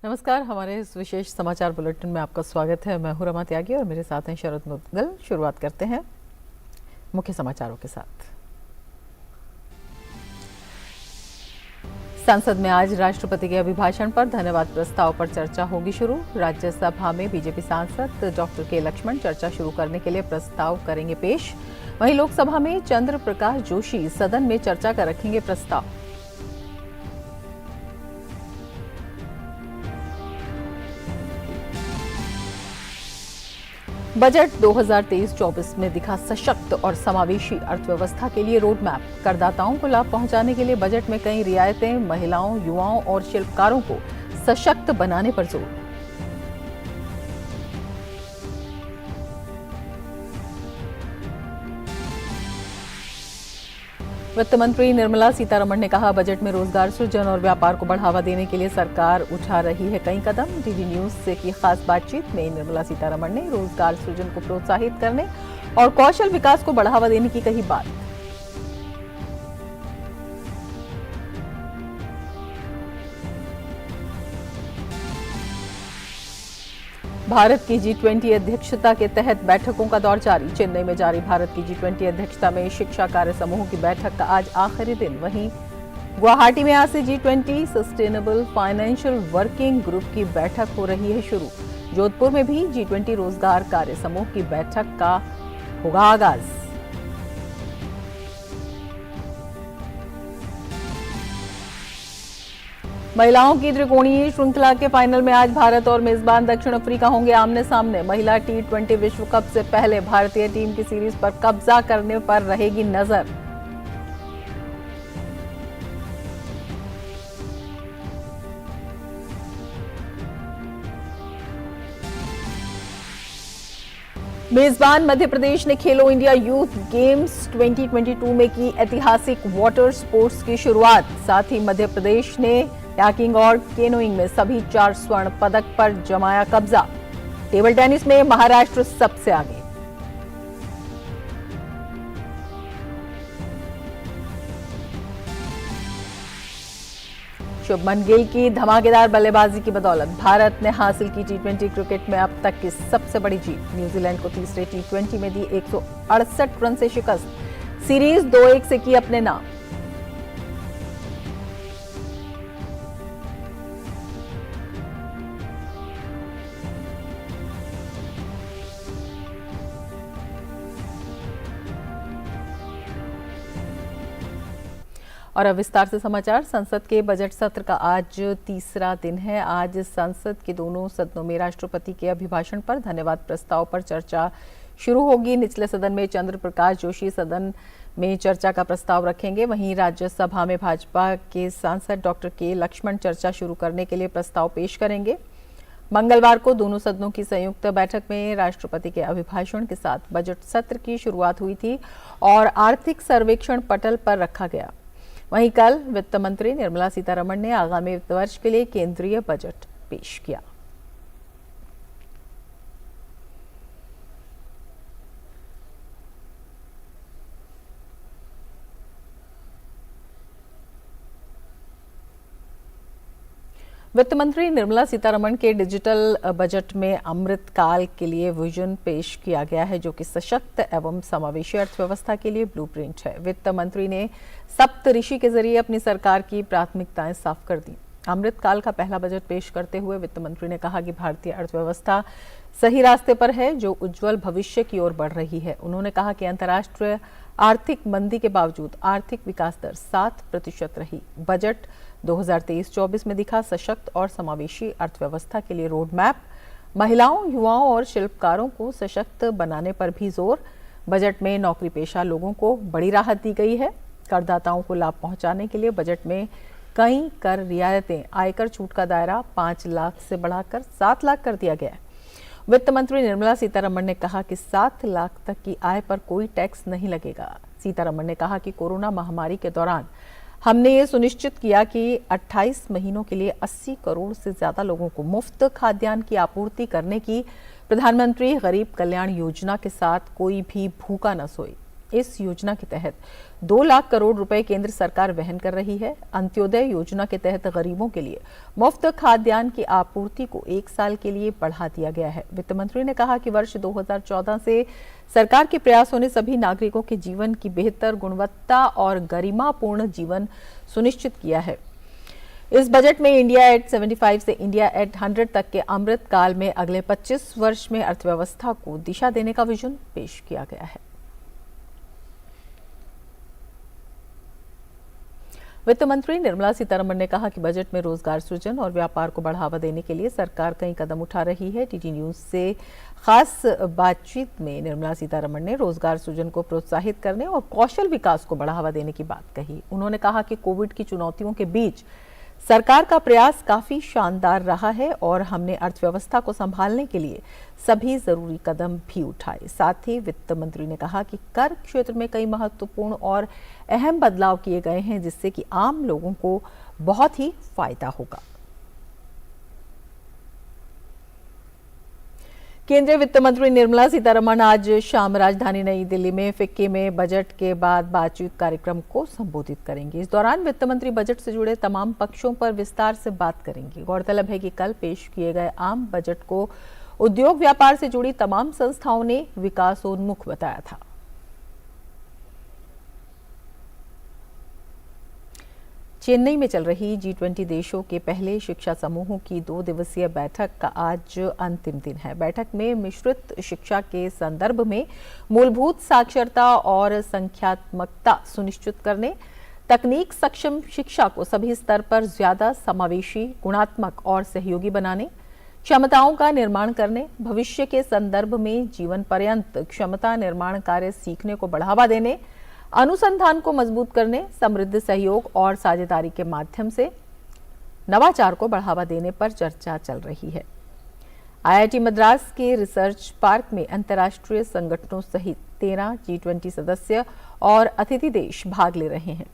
नमस्कार, हमारे इस विशेष समाचार बुलेटिन में आपका स्वागत है। मैं हूं रमा त्यागी और मेरे साथ हैं शरद मुदगल। शुरुआत करते हैं मुख्य समाचारों के साथ। संसद में आज राष्ट्रपति के अभिभाषण पर धन्यवाद प्रस्ताव पर चर्चा होगी शुरू। राज्यसभा में बीजेपी सांसद डॉक्टर के लक्ष्मण चर्चा शुरू करने के लिए प्रस्ताव करेंगे पेश। वहीं लोकसभा में चंद्र प्रकाश जोशी सदन में चर्चा का रखेंगे प्रस्ताव। बजट 2023-24 में दिखा सशक्त और समावेशी अर्थव्यवस्था के लिए रोड मैप। करदाताओं को लाभ पहुंचाने के लिए बजट में कई रियायतें, महिलाओं, युवाओं और शिल्पकारों को सशक्त बनाने पर जोर। वित्त मंत्री निर्मला सीतारमण ने कहा, बजट में रोजगार सृजन और व्यापार को बढ़ावा देने के लिए सरकार उठा रही है कई कदम। डीडी न्यूज से की खास बातचीत में निर्मला सीतारमण ने रोजगार सृजन को प्रोत्साहित करने और कौशल विकास को बढ़ावा देने की कही बात। भारत की G20 अध्यक्षता के तहत बैठकों का दौर जारी। चेन्नई में जारी भारत की G20 अध्यक्षता में शिक्षा कार्य समूह की बैठक का आज आखिरी दिन। वहीं गुवाहाटी में आज से G20 sustainable financial working group की बैठक हो रही है शुरू। जोधपुर में भी G20 रोजगार कार्य समूह की बैठक का होगा आगाज। महिलाओं की त्रिकोणीय श्रृंखला के फाइनल में आज भारत और मेजबान दक्षिण अफ्रीका होंगे आमने सामने। महिला T20 विश्व कप से पहले भारतीय टीम की सीरीज पर कब्जा करने पर रहेगी नजर। मेजबान मध्य प्रदेश ने खेलो इंडिया यूथ गेम्स 2022 में की ऐतिहासिक वाटर स्पोर्ट्स की शुरुआत। साथ ही मध्य प्रदेश ने याकिंग और केनोइंग में सभी 4 स्वर्ण पदक पर जमाया कब्जा। टेबल टेनिस में महाराष्ट्र सबसे आगे। शुभमन गिल की धमाकेदार बल्लेबाजी की बदौलत भारत ने हासिल की T20 क्रिकेट में अब तक की सबसे बड़ी जीत। न्यूजीलैंड को तीसरे T20 में दी 168 रन से शिकस्त। सीरीज 2-1 से की अपने नाम। और अब विस्तार से समाचार। संसद के बजट सत्र का आज तीसरा दिन है। आज संसद के दोनों सदनों में राष्ट्रपति के अभिभाषण पर धन्यवाद प्रस्ताव पर चर्चा शुरू होगी। निचले सदन में चंद्र प्रकाश जोशी सदन में चर्चा का प्रस्ताव रखेंगे। वहीं राज्यसभा में भाजपा के सांसद डॉक्टर के लक्ष्मण चर्चा शुरू करने के लिए प्रस्ताव पेश करेंगे। मंगलवार को दोनों सदनों की संयुक्त बैठक में राष्ट्रपति के अभिभाषण के साथ बजट सत्र की शुरुआत हुई थी और आर्थिक सर्वेक्षण पटल पर रखा गया। वहीं कल वित्त मंत्री निर्मला सीतारमण ने आगामी वित्त वर्ष के लिए केंद्रीय बजट पेश किया। वित्त मंत्री निर्मला सीतारमण के डिजिटल बजट में अमृत काल के लिए विजन पेश किया गया है, जो कि सशक्त एवं समावेशी अर्थव्यवस्था के लिए ब्लूप्रिंट है। वित्त मंत्री ने सप्तऋषि के जरिए अपनी सरकार की प्राथमिकताएं साफ कर दी। अमृत काल का पहला बजट पेश करते हुए वित्त मंत्री ने कहा कि भारतीय अर्थव्यवस्था सही रास्ते पर है, जो उज्जवल भविष्य की ओर बढ़ रही है। उन्होंने कहा कि अंतर्राष्ट्रीय आर्थिक मंदी के बावजूद आर्थिक विकास दर 7% रही। बजट 2023-24 में दिखा सशक्त और समावेशी अर्थव्यवस्था के लिए रोड मैप। महिलाओं, युवाओं और शिल्पकारों को सशक्त बनाने पर भी जोर। बजट में नौकरी पेशा लोगों को बड़ी राहत दी गई है। करदाताओं को लाभ पहुंचाने के लिए बजट में कई कर रियायतें, आयकर छूट का दायरा 5 लाख से बढ़ाकर 7 लाख कर दिया गया है। वित्त मंत्री निर्मला सीतारमण ने कहा कि 7 लाख तक की आय पर कोई टैक्स नहीं लगेगा। सीतारमण ने कहा कि कोरोना महामारी के दौरान हमने ये सुनिश्चित किया कि 28 महीनों के लिए 80 करोड़ से ज्यादा लोगों को मुफ्त खाद्यान्न की आपूर्ति करने की प्रधानमंत्री गरीब कल्याण योजना के साथ कोई भी भूखा न सोए। इस योजना के तहत 2 लाख करोड़ रुपए केंद्र सरकार वहन कर रही है। अंत्योदय योजना के तहत गरीबों के लिए मुफ्त खाद्यान्न की आपूर्ति को 1 साल के लिए बढ़ा दिया गया है। वित्त मंत्री ने कहा कि वर्ष 2014 से सरकार के प्रयासों ने सभी नागरिकों के जीवन की बेहतर गुणवत्ता और गरिमापूर्ण जीवन सुनिश्चित किया है। इस बजट में इंडिया एट 75 से इंडिया एट 100 तक के अमृत काल में अगले 25 वर्ष में अर्थव्यवस्था को दिशा देने का विजन पेश किया गया है। वित्त मंत्री निर्मला सीतारमण ने कहा कि बजट में रोजगार सृजन और व्यापार को बढ़ावा देने के लिए सरकार कई कदम उठा रही है। डीडी न्यूज से खास बातचीत में निर्मला सीतारमण ने रोजगार सृजन को प्रोत्साहित करने और कौशल विकास को बढ़ावा देने की बात कही। उन्होंने कहा कि कोविड की चुनौतियों के बीच सरकार का प्रयास काफी शानदार रहा है और हमने अर्थव्यवस्था को संभालने के लिए सभी जरूरी कदम भी उठाए। साथ ही वित्त मंत्री ने कहा कि कर क्षेत्र में कई महत्वपूर्ण और अहम बदलाव किए गए हैं, जिससे कि आम लोगों को बहुत ही फायदा होगा। केंद्रीय वित्त मंत्री निर्मला सीतारमण आज शाम राजधानी नई दिल्ली में फिक्की में बजट के बाद बातचीत कार्यक्रम को संबोधित करेंगे। इस दौरान वित्त मंत्री बजट से जुड़े तमाम पक्षों पर विस्तार से बात करेंगे। गौरतलब है कि कल पेश किए गए आम बजट को उद्योग व्यापार से जुड़ी तमाम संस्थाओं ने विकासोन्मुख बताया था। चेन्नई में चल रही G20 देशों के पहले शिक्षा समूहों की 2 दिवसीय बैठक का आज अंतिम दिन है। बैठक में मिश्रित शिक्षा के संदर्भ में मूलभूत साक्षरता और संख्यात्मकता सुनिश्चित करने, तकनीक सक्षम शिक्षा को सभी स्तर पर ज्यादा समावेशी, गुणात्मक और सहयोगी बनाने, क्षमताओं का निर्माण करने, भविष्य के संदर्भ में जीवन पर्यंत क्षमता निर्माण कार्य सीखने को बढ़ावा देने, अनुसंधान को मजबूत करने, समृद्ध सहयोग और साझेदारी के माध्यम से नवाचार को बढ़ावा देने पर चर्चा चल रही है। IIT मद्रास के रिसर्च पार्क में अंतर्राष्ट्रीय संगठनों सहित 13 G20 सदस्य और अतिथि देश भाग ले रहे हैं।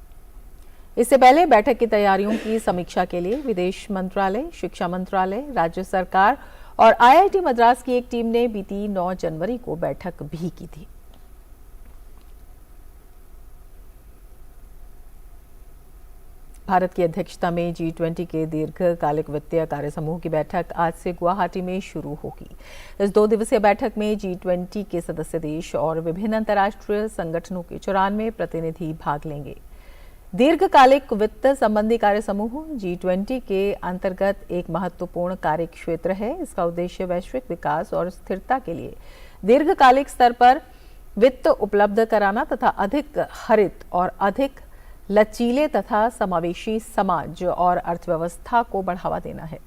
इससे पहले बैठक की तैयारियों की समीक्षा के लिए विदेश मंत्रालय, शिक्षा मंत्रालय, राज्य सरकार और IIT मद्रास की एक टीम ने बीती 9 जनवरी को बैठक भी की थी। भारत की अध्यक्षता में G20 के दीर्घकालिक वित्तीय कार्य समूह की बैठक आज से गुवाहाटी में शुरू होगी। इस 2 दिवसीय बैठक में G20 के सदस्य देश और विभिन्न अंतर्राष्ट्रीय संगठनों के 94 प्रतिनिधि भाग लेंगे। दीर्घकालिक वित्त संबंधी कार्य समूह G20 के अंतर्गत एक महत्वपूर्ण कार्य क्षेत्र है। इसका उद्देश्य वैश्विक विकास और स्थिरता के लिए दीर्घकालिक स्तर पर वित्त उपलब्ध कराना तथा अधिक हरित और अधिक लचीले तथा समावेशी समाज और अर्थव्यवस्था को बढ़ावा देना है।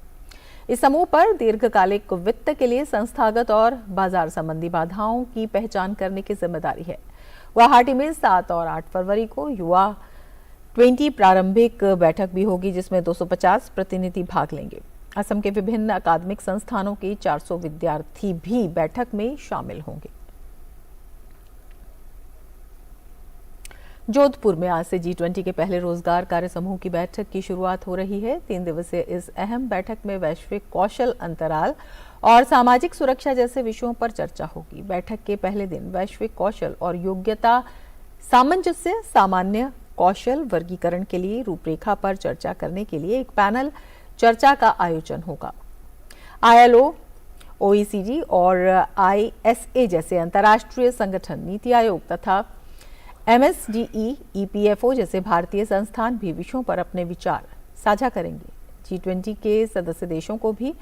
इस समूह पर दीर्घकालिक वित्त के लिए संस्थागत और बाजार संबंधी बाधाओं की पहचान करने की जिम्मेदारी है। गुवाहाटी में 7 और 8 फरवरी को युवा 20 प्रारंभिक बैठक भी होगी, जिसमें 250 प्रतिनिधि भाग लेंगे। असम के विभिन्न अकादमिक संस्थानों के 400 विद्यार्थी भी बैठक में शामिल होंगे। जोधपुर में आज से G20 के पहले रोजगार कार्य समूह की बैठक की शुरुआत हो रही है। 3 दिवसीय इस अहम बैठक में वैश्विक कौशल अंतराल और सामाजिक सुरक्षा जैसे विषयों पर चर्चा होगी। बैठक के पहले दिन वैश्विक कौशल और योग्यता सामंजस्य, सामान्य कौशल वर्गीकरण के लिए रूपरेखा पर चर्चा करने के लिए एक पैनल चर्चा का आयोजन होगा। ILO, OECD और ISA जैसे अंतर्राष्ट्रीय संगठन, नीति आयोग तथा MSDE, EPFO जैसे भारतीय संस्थान भी विषयों पर अपने विचार साझा करेंगे। G20 के सदस्य देशों को भी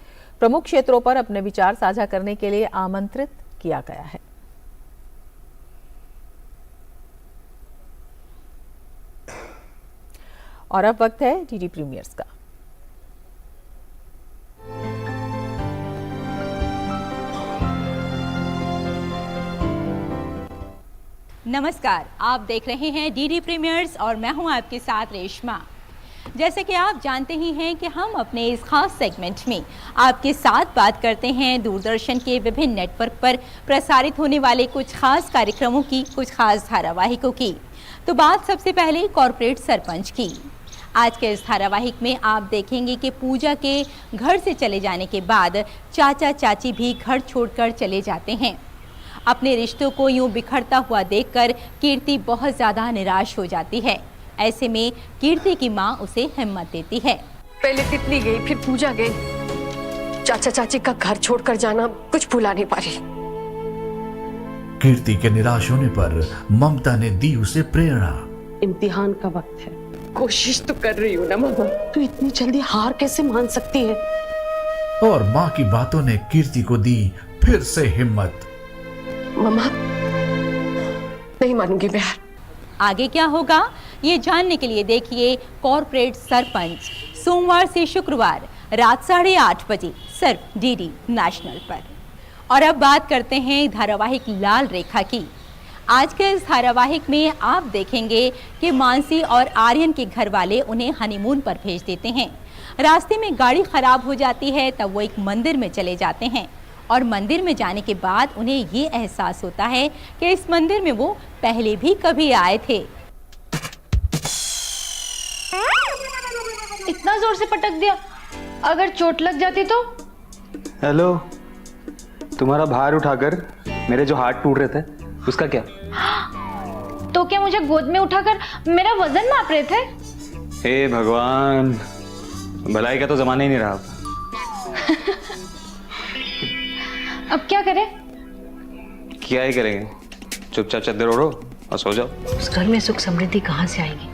प्रमुख क्षेत्रों पर अपने विचार साझा करने के लिए आमंत्रित किया गया है। और अब वक्त है DD प्रीमियर्स का। नमस्कार, आप देख रहे हैं DD प्रीमियर्स और मैं हूं आपके साथ रेशमा। जैसे कि आप जानते ही हैं कि हम अपने इस खास सेगमेंट में आपके साथ बात करते हैं दूरदर्शन के विभिन्न नेटवर्क पर प्रसारित होने वाले कुछ खास कार्यक्रमों की, कुछ खास धारावाहिकों की। तो बात सबसे पहले कॉर्पोरेट सरपंच की। आज के इस धारावाहिक में आप देखेंगे कि पूजा के घर से चले जाने के बाद चाचा चाची भी घर छोड़कर चले जाते हैं अपने रिश्तों को यूं बिखरता हुआ देखकर कीर्ति बहुत ज्यादा निराश हो जाती है। ऐसे में कीर्ति की माँ उसे हिम्मत देती है। पहले तितली गई, फिर पूजा गई, चाचा चाची का घर छोड़कर जाना कुछ भुला नहीं पा रही। कीर्ति के निराश होने पर ममता ने दी उसे प्रेरणा। इम्तिहान का वक्त है, कोशिश तो कर रही हूँ ना मामा। तू इतनी जल्दी हार कैसे मान सकती है? और माँ की बातों ने कीर्ति को दी फिर से हिम्मत। मामा, नहीं मानूंगी मैं हार। आगे क्या होगा ये जानने के लिए देखिए कॉर्पोरेट सरपंच, सोमवार से शुक्रवार रात 8:30 बजे सिर्फ डीडी नेशनल पर। और अब बात करते हैं धारावाहिक लाल रेखा की। आज के इस धारावाहिक में आप देखेंगे कि मानसी और आर्यन के घर वाले उन्हें हनीमून पर भेज देते हैं। रास्ते में गाड़ी खराब हो जाती है, तब वो एक मंदिर में चले जाते हैं और मंदिर में जाने के बाद उन्हें ये एहसास होता है कि इस मंदिर में वो पहले भी कभी आए थे। इतना जोर से पटक दिया, अगर चोट लग जाती तो? हेलो, तुम्हारा भार उठाकर मेरे जो हाथ टूट रहे थे उसका क्या? तो क्या मुझे गोद में उठाकर मेरा वजन माप रहे थे? हे भगवान, भलाई का तो जमाना ही नहीं रहा। अब क्या करें? क्या ही करेंगे, चुपचाप चद्दर ओढ़ो और सो जाओ। उस घर में सुख समृद्धि कहाँ से आएगी,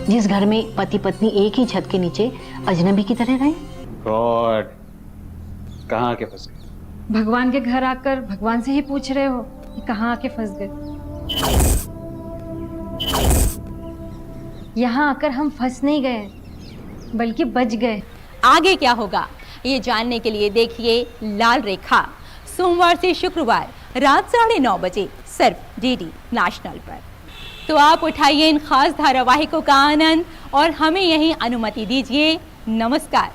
जिस घर में पति पत्नी एक ही छत के नीचे अजनबी की तरह रहे? गॉड, कहाँ के फंसे? भगवान के घर आकर भगवान से ही पूछ रहे हो कि कहाँ आके फंस गए? यहाँ आकर हम फंस नहीं गए, बल्कि बच गए। आगे क्या होगा ये जानने के लिए देखिए लाल रेखा, सोमवार से शुक्रवार रात 9:30 बजे सिर्फ डीडी नेशनल पर। तो आप उठाइए इन खास धारावाहिकों का आनंद और हमें यही अनुमति दीजिए। नमस्कार।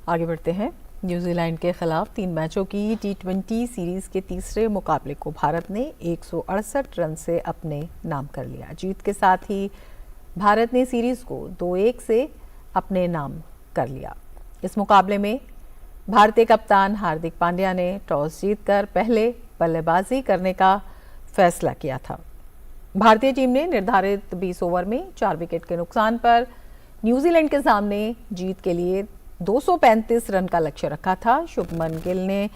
आगे बढ़ते हैं। न्यूजीलैंड के खिलाफ 3 मैचों की T20 सीरीज के तीसरे मुकाबले को भारत ने 168 रन से अपने नाम कर लिया। जीत के साथ ही भारत ने सीरीज को 2-1 से अपने नाम कर लिया। इस मुकाबले में भारतीय कप्तान हार्दिक पांड्या ने टॉस जीतकर पहले बल्लेबाजी करने का फैसला किया था। भारतीय टीम ने निर्धारित 20 ओवर में 4 विकेट के नुकसान पर न्यूजीलैंड के सामने जीत के लिए 235 रन का लक्ष्य रखा था। शुभमन गिल ने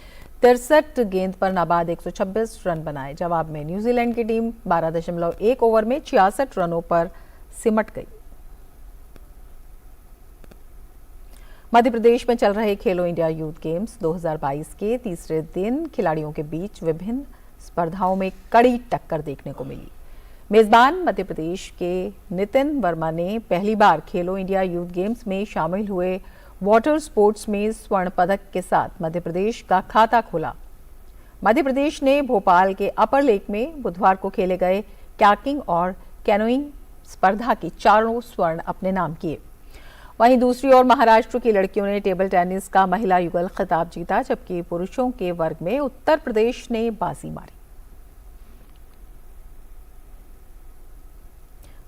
63 गेंद पर नाबाद 126 रन बनाए। जवाब में न्यूजीलैंड की टीम 12.1 ओवर में 66 रनों पर सिमट गई। मध्य प्रदेश में चल रहे खेलो इंडिया यूथ गेम्स 2022 के तीसरे दिन खिलाड़ियों के बीच विभिन्न स्पर्धाओं में कड़ी टक्कर देखने को मिली। मेजबान मध्य प्रदेश के नितिन वर्मा ने पहली बार खेलो इंडिया यूथ गेम्स में शामिल हुए वाटर स्पोर्ट्स में स्वर्ण पदक के साथ मध्य प्रदेश का खाता खोला। मध्य प्रदेश ने भोपाल के अपर लेक में बुधवार को खेले गए कैकिंग और कैनोइंग स्पर्धा के 4 स्वर्ण अपने नाम किए। वहीं दूसरी ओर महाराष्ट्र की लड़कियों ने टेबल टेनिस का महिला युगल खिताब जीता, जबकि पुरुषों के वर्ग में उत्तर प्रदेश ने बाजी मारी।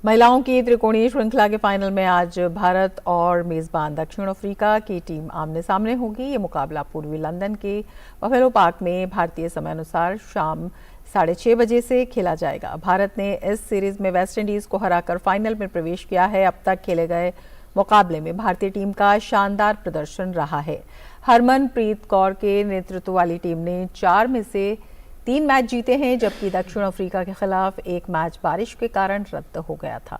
महिलाओं की त्रिकोणीय श्रृंखला के फाइनल में आज भारत और मेजबान दक्षिण अफ्रीका की टीम आमने सामने होगी। ये मुकाबला पूर्वी लंदन के बफेलो पार्क में भारतीय समय अनुसार शाम 6:30 बजे से खेला जाएगा। भारत ने इस सीरीज में वेस्ट इंडीज को हराकर फाइनल में प्रवेश किया है। अब तक खेले गए मुकाबले में भारतीय टीम का शानदार प्रदर्शन रहा है। हरमनप्रीत कौर के नेतृत्व वाली टीम ने 4 में से 3 मैच जीते हैं, जबकि दक्षिण अफ्रीका के खिलाफ 1 मैच बारिश के कारण रद्द हो गया था।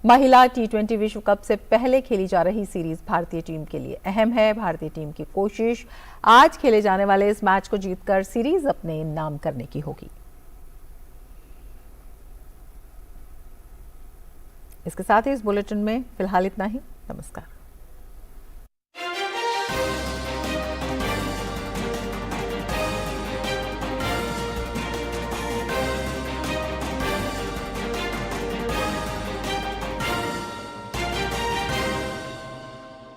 महिला T20 विश्व कप से पहले खेली जा रही सीरीज भारतीय टीम के लिए अहम है। भारतीय टीम की कोशिश आज खेले जाने वाले इस मैच को जीतकर सीरीज अपने नाम करने की होगी। इसके साथ ही इस बुलेटिन में फिलहाल इतना ही। नमस्कार।